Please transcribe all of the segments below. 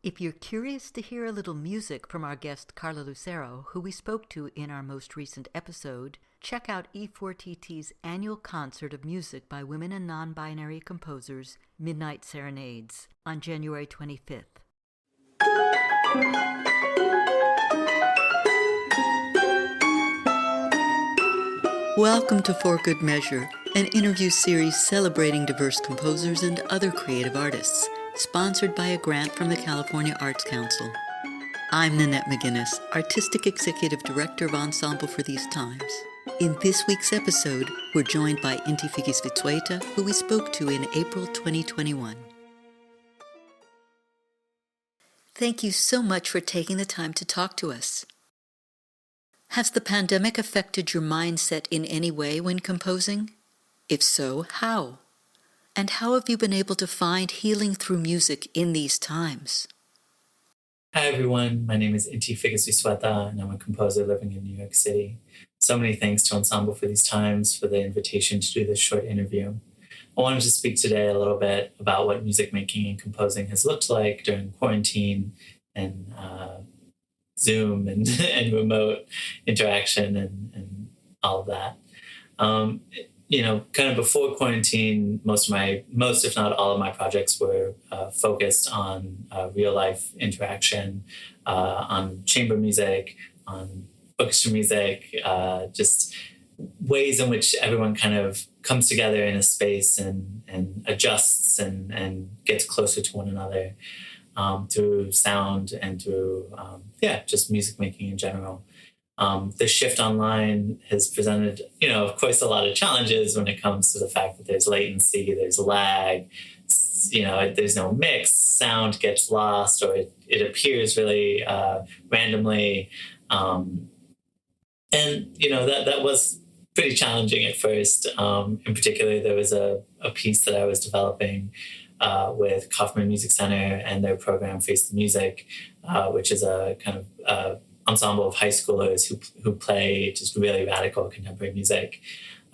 If you're curious to hear a little music from our guest Carla Lucero, who we spoke to in our most recent episode, check out E4TT's annual concert of music by women and non-binary composers, Midnight Serenades, on January 25th. Welcome to For Good Measure, an interview series celebrating diverse composers and other creative artists, sponsored by a grant from the California Arts Council. I'm Nanette McGuinness, Artistic Executive Director of Ensemble for these times. In this week's episode, we're joined by Inti figgis-vizueta, who we spoke to in April 2021. Thank you so much for taking the time to talk to us. Has the pandemic affected your mindset in any way when composing? If so, how? And how have you been able to find healing through music in these times? Hi everyone, my name is Inti figgis-vizueta and I'm a composer living in New York City. So many thanks to Ensemble for these times for the invitation to do this short interview. I wanted to speak today a little bit about what music making and composing has looked like during quarantine and Zoom and remote interaction and all of that. Kind of before quarantine, most if not all of my projects were focused on real life interaction, on chamber music, on orchestra music, just ways in which everyone kind of comes together in a space and adjusts and gets closer to one another through sound and through, just music making in general. The shift online has presented, of course, a lot of challenges when it comes to the fact that there's latency, there's lag, there's no mix, sound gets lost, or it appears really randomly. That was pretty challenging at first. In particular, there was a piece that I was developing with Kaufman Music Center and their program Face the Music, which is a kind of ensemble of high schoolers who play just really radical contemporary music,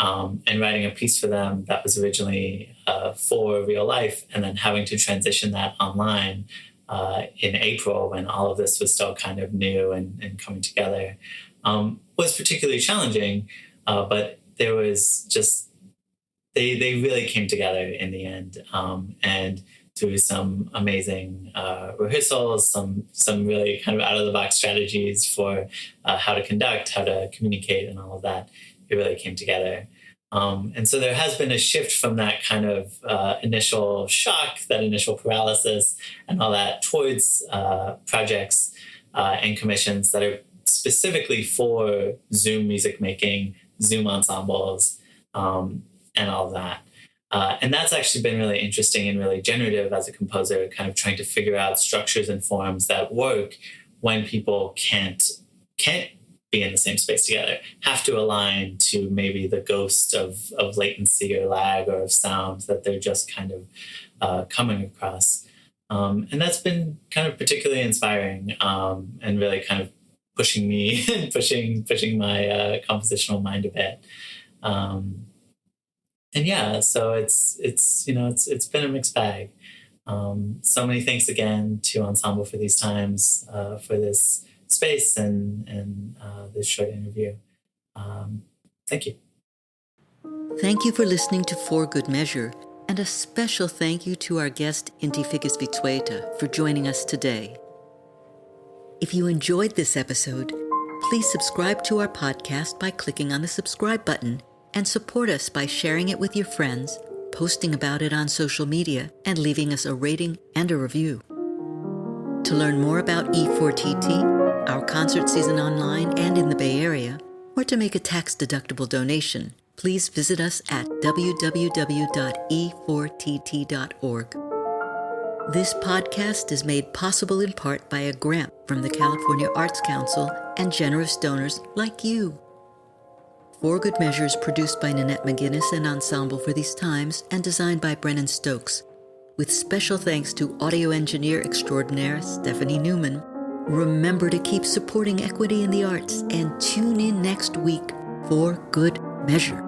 and writing a piece for them that was originally for real life, and then having to transition that online in April when all of this was still kind of new and coming together was particularly challenging, but there was just they really came together in the end, and through some amazing rehearsals, some really kind of out-of-the-box strategies for how to conduct, how to communicate, and all of that, it really came together. And so there has been a shift from that kind of initial shock, that initial paralysis, and all that towards projects and commissions that are specifically for Zoom music making, Zoom ensembles, and all of that. And that's actually been really interesting and really generative as a composer, kind of trying to figure out structures and forms that work when people can't be in the same space together, have to align to maybe the ghost of latency or lag or of sound that they're just kind of coming across. And that's been kind of particularly inspiring and really kind of pushing me and pushing my compositional mind a bit. So it's been a mixed bag. So many thanks again to Ensemble for these times, for this space and this short interview. Thank you. Thank you for listening to For Good Measure, and a special thank you to our guest Inti figgis-vizueta for joining us today. If you enjoyed this episode, please subscribe to our podcast by clicking on the subscribe button, and support us by sharing it with your friends, posting about it on social media, and leaving us a rating and a review. To learn more about E4TT, our concert season online and in the Bay Area, or to make a tax-deductible donation, please visit us at www.e4tt.org. This podcast is made possible in part by a grant from the California Arts Council and generous donors like you. For Good Measure is produced by Nanette McGuinness and Ensemble for these times and designed by Brennan Stokes, with special thanks to audio engineer extraordinaire Stephanie Neumann. Remember to keep supporting equity in the arts and tune in next week for Good Measure.